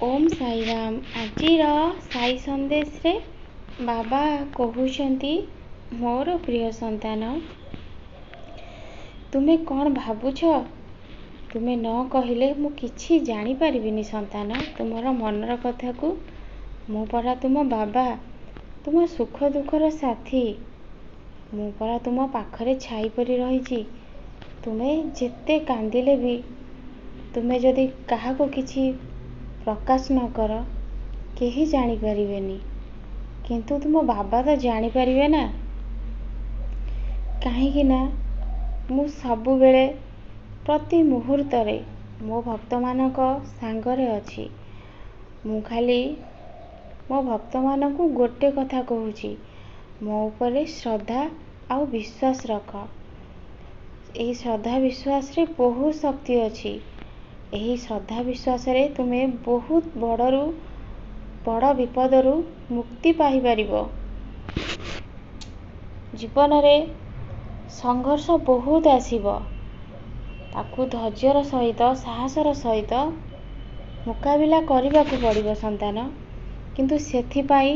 ओम साई राम। आजिर साई संदेश रे बाबा कहउछंती, मोर प्रिय संतान, तुमे कौन भावुछ? तुमे न कहले मु किछि जानी परिबिनी संतान। तुमर मनर कथा को मु परा तुम बाबा, तुम सुख दुखर साथी। मु परा तुम पाखरे छाई परी रहिछि। तुमे जेते कांदिले भी, तुमे जदि काहाको किछि प्रकाश न कर, केही जानी परिबेनी, किंतु तुम बाबा तो जानी परिबे ना। काहेकि ना मु सबु बेले प्रति मुहूर्त रे मो भक्त मानक सांगरे अछि। मु खाली मो भक्त मानकु गोटे कथा कहूछि, मो उपरे श्रद्धा आउ विश्वास रख। एही श्रद्धा विश्वास रे बहुत शक्ति अछि। एही श्रद्धा विश्वास रे तुमे बहुत बड़रू बड़ विपदरू मुक्ति पाई परिबो। जीवन रे संघर्ष बहुत आसीबो, ताकू धैर्यर सहित साहसर सहित मुकाबिला करबाकू पड़िबो संतान। किंतु सेथि पाई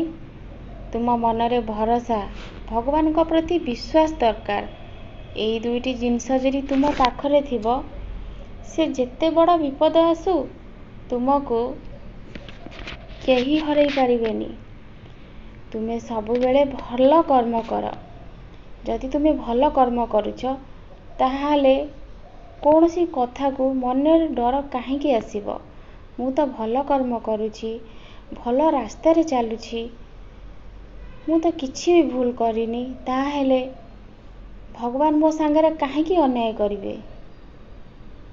तुम मनरे भरोसा, भगवान को प्रति विश्वास दरकार। एई दुईटी जिनस जदि तुम पाखरे थिबो, से जेते बड़ विपद आसु तुमको केही हरई पारिबेनी। तुमे सबु बेले भल कर्म कर। जदि तुमे भल कर्म करुछ, ताहाले कोनोसी कथा को मनरे डर काहेकि आसीबो? मु तो भल कर्म करुछि, भल रास्ता रे चालुछि, मु तो किछि भी भूल करिनी, ताहाले भगवान मो सांगरे काहेकि अन्याय करिवे?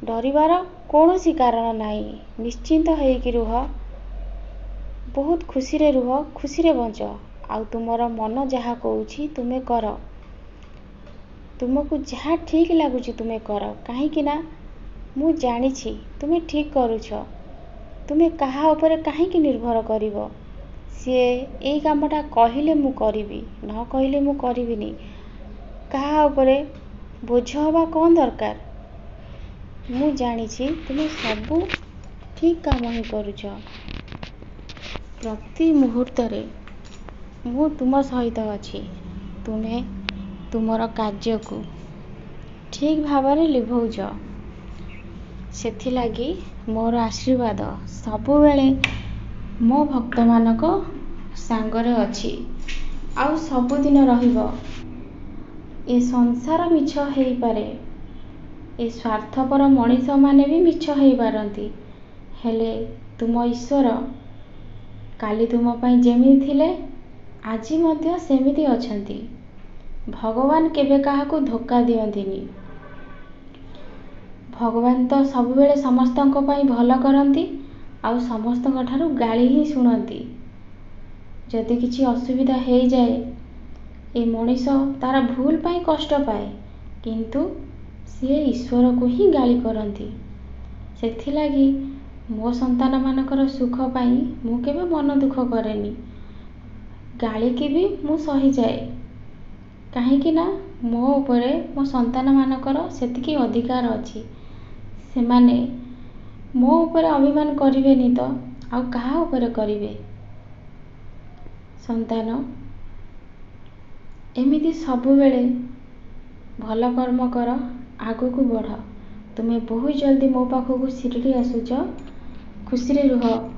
डरिबार कोनोसी कारण नाही। निश्चिंत हेइकि रुह, बहुत खुशी रे रुह, खुशी रे बंच। आउ तुमर मन जहा कहूछि तुमे कर। तुमको जहा ठीक लागुछि तुमे कर। काहेकि ना मु जानिछि तुमे ठीक करुछ। तुमे काहा उपरे काहेकि निर्भर करिवो? सिए एई कामटा कहिले मु करिवि, न कहिले मु करिविनी। काहा उपरे बोझ हवा कोन दरकार? मु जानिछि तुमे सबु ठीक काम ही करुछ। प्रति मुहूर्त रे मु तुम सहित अछि। तुमे तुमर कार्य को ठीक भावरे लिभौछ। सेथि लागी मोर आशीर्वाद सबु बेले मो भक्त मानक सांगरे अछि, आउ सबु दिन रहिबो। ए संसार मिछ हेई पारे, ए स्वार्थपर मनीष माने भी मिछ हेई पारंती, हेले तुम ईश्वर काली तुम पई जेमिति थिले आजी मध्य सेमिति अछंती। भगवान केबे काहाकू धोखा दियंतिनी। भगवान तो सबु बेले समस्तंक पई भल करंती, आउ समस्तंक ठारू गाली ही सुनंती। जदि किछि असुविधा हेई जाए, ए मनीष तार भूल पई कष्ट पाए, किंतु सिए ईश्वर को ही गाली करंती। सेथि लागी मो संतान मानकर सुख पाई मु केबे मन दुख करेनी। गाली की भी मु सही जाए, काहेकि ना मो उपरे मो संतान मानकर सेतिकी अधिकार अछि। सेमाने मो उपरे अभिमान करिवेनी तो आउ काहा उपरे करिवे? संतान एमिति सबु बेले भल कर्म कर, आगु को बढ़। तुमे बहुत जल्दी मो पाखो को शिरडी आसुच। खुशी रे रुह।